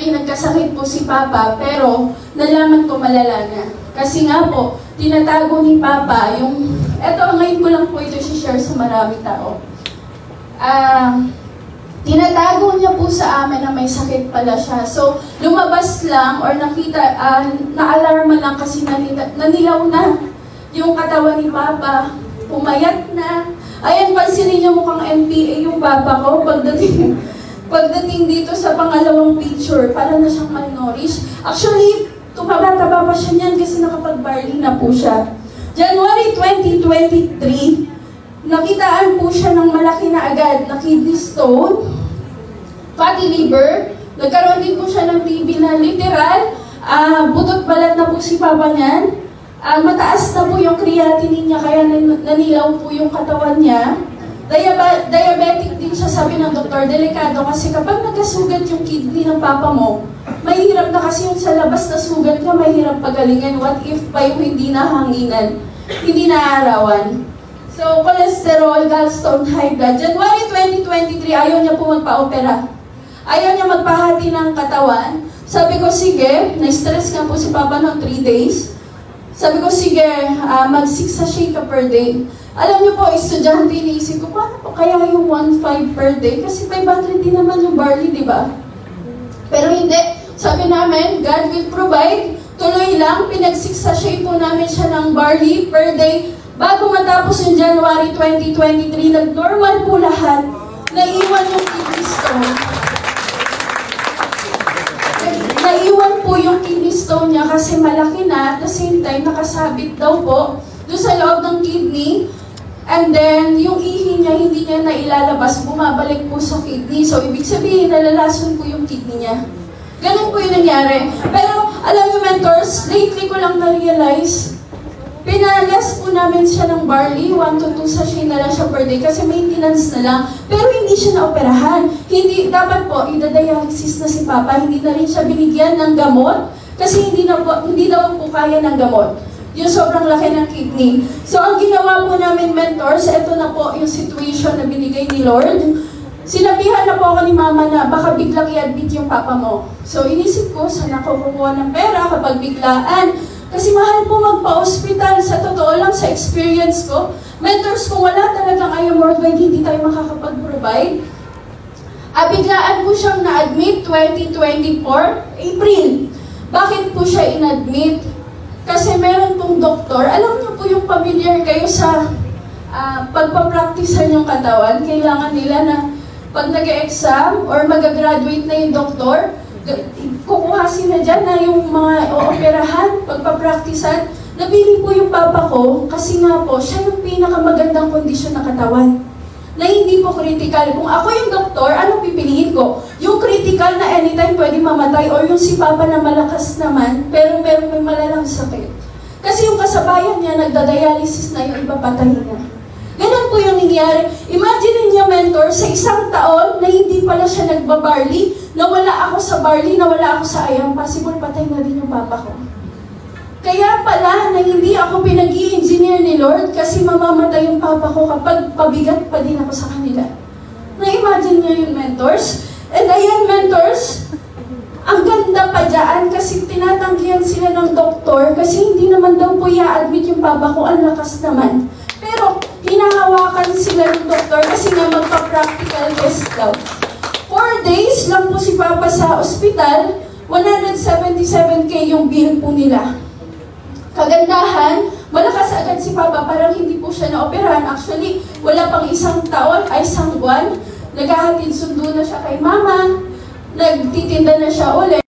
2023 nagkasakit po si Papa, pero nalaman ko malala na. Kasi nga po, tinatago ni Papa yung, eto ngayon ko lang po ito share sa maraming tao. Tinatago niya po sa amin na may sakit pala siya. So, lumabas lang or nakita, na-alarma lang kasi nanilaw na yung katawan ni Papa. Pumayat na. Ayan, pansinin niyo mukhang MPA yung Papa ko. Pagdating dito sa pangalawang picture, para na siyang malnourished. Actually, tumaba-taba pa siya niyan kasi nakapag-barley na po siya. January 2023, nakitaan po siya ng malaki na agad na kidney stone, fatty liver, nagkaroon din po siya ng TB na literal, butot balat na po si Papa niyan, mataas na po yung creatinine niya kaya nanilaw po yung katawan niya. Diabetic din siya, sabi ng doktor, delikado kasi kapag nagkasugat yung kidney ng Papa mo, mahirap na kasi yung sa labas na sugat ka, mahirap pagalingin. What if pa yung hindi nahanginan, hindi naarawan? So, cholesterol, gallstone, high blood. January 2023, ayaw niya po magpa-opera. Ayaw niya magpahati ng katawan. Sabi ko, sige, na-stress nga po si Papa ng 3 days. Sabi ko, sige, mag-6 sachet ka per day. Alam niyo po, estudyante, iniisip ko, paano po kaya yung 1.5 per day? Kasi 500 din naman yung barley, di ba? Pero hindi. Sabi namin, God will provide. Tuloy lang, pinag-6 sachet po namin siya ng barley per day. Bago matapos yung January 2023, nag-normal po lahat. Naiwan yung kidney stone. Naiwan po yung kidney stone niya kasi malaki na. At the same time, nakasabit daw po doon sa loob ng kidney. And then, yung ihi niya, hindi niya nailalabas, bumabalik po sa kidney. So, ibig sabihin, nalalason po yung kidney niya. Ganun po yung nangyari. Pero, alam niyo, mentors, lately ko lang na-realize, pinalas po namin siya ng barley, 1 to 2 sachet na lang siya per day kasi maintenance na lang. Pero hindi siya naoperahan. Hindi, dapat po, idadialysis na si Papa, hindi na rin siya binigyan ng gamot kasi hindi daw po kaya ng gamot. Yung sobrang laki ng kidney. So, ang ginawa po namin, mentors, ito na po yung situation na binigay ni Lord. Sinabihan na po ako ni Mama na baka biglang i-admit yung Papa mo. So, inisip ko, saan ako kukuha ng pera kapag biglaan? Kasi mahal po magpa-hospital. Sa totoo lang, sa experience ko, mentors, kung wala talagang ayaw worldwide, hindi tayo makakapag-provide. Biglaan po siyang na-admit 2024, April. Bakit po siya in-admit? Kasi meron pong doktor, alam niyo po yung familiar kayo sa pagpapracticean yung katawan, kailangan nila na pag nag-exam or mag-graduate na yung doktor, kukuha sila dyan na yung mga ooperahan, pagpapracticean. Napili po yung Papa ko kasi nga po, siya yung pinakamagandang kondisyon na katawan. Na hindi po critical. Kung ako yung doktor, anong pipiliin ko? Yung critical na anytime pwede mamatay or yung si Papa na malakas naman, pero may malalang sakit. Kasi yung kasabayan niya, nagdadialysis na yung iba patay na. Ganun po yung nangyari. Imagine niyo, mentor, sa isang taon na hindi pala siya nagbabarley, nawala ako sa barley, nawala ako sa ayam, possible patay na din yung Papa ko. Kaya pala na hindi ako pinag-i-engineer ni Lord kasi mamamatay yung Papa ko kapag pabigat pa din ako sa kanila. Na-imagine niyo yung mentors? And ayan, mentors, ang ganda pa dyan kasi tinatanggihan sila ng doktor kasi hindi naman daw po i-admit yung Papa ko, ang lakas naman. Pero hinahawakan sila ng doktor kasi nga magpa-practical test daw. 4 days lang po si Papa sa ospital, 177K yung bill po nila. Kagandahan, malakas agad si Papa, parang hindi po siya na-operahan. Actually, wala pang isang taon, ay isang buwan. Naghahatid sundo na siya kay Mama, nagtitinda na siya ulit.